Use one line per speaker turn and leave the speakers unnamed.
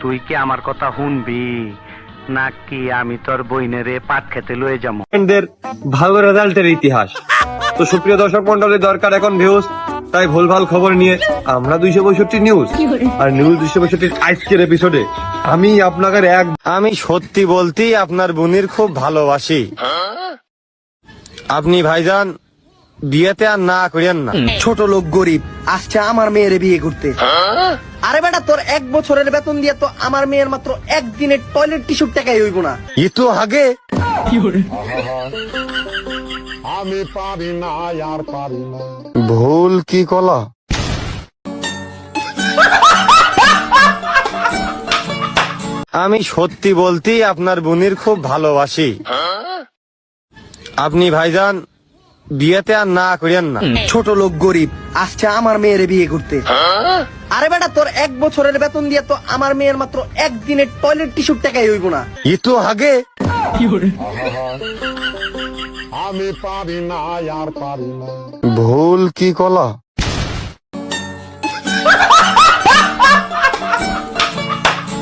তুই কি আমার কথা শুনবি নাকি আমি তোর বইনেরে পাট খেতে লয়ে যাবো?
ভালো রেজাল্টের ইতিহাস। তো সুপ্রিয় দর্শক মন্ডলী, দরকার এখন ভিউজ, তাই ভুলভাল খবর নিয়ে আমরা 262 নিউজ আর নিউজ 262 আজকের এপিসোডে আমি সত্যি বলতেই আপনার বোনের খুব ভালোবাসি। আপনি ভাইজান বিয়েতে আর না করেন না।
ছোট লোক গরিব আসছে আমার মেয়ের বিয়ে করতে। আরে বেটা, তোর 1 বছরের বেতন দিয়ে তো আমার মেয়ের মাত্র একদিনের টয়লেট টিস্যুর টাকাই হইব না।
ই তো আগে
আমি পারি না আর পারি না।
ভুল কি কলা। আমি সত্যি বলতেই আপনার বোনের খুব ভালোবাসি। আপনি ভাইজান বিয়েতে আর না করেন না।
ছোট লোক গরিব আসছে আমার মেয়ের বিয়ে করতে। আরে বেটা, তোর 1 বছরের বেতন দিয়ে তো আমার মেয়ের মাত্র একদিনের টয়লেট টিস্যুর টাকাই হইব না।
ই তো আগে
আমি পারি না আর পারি না।
ভুল কি কলা।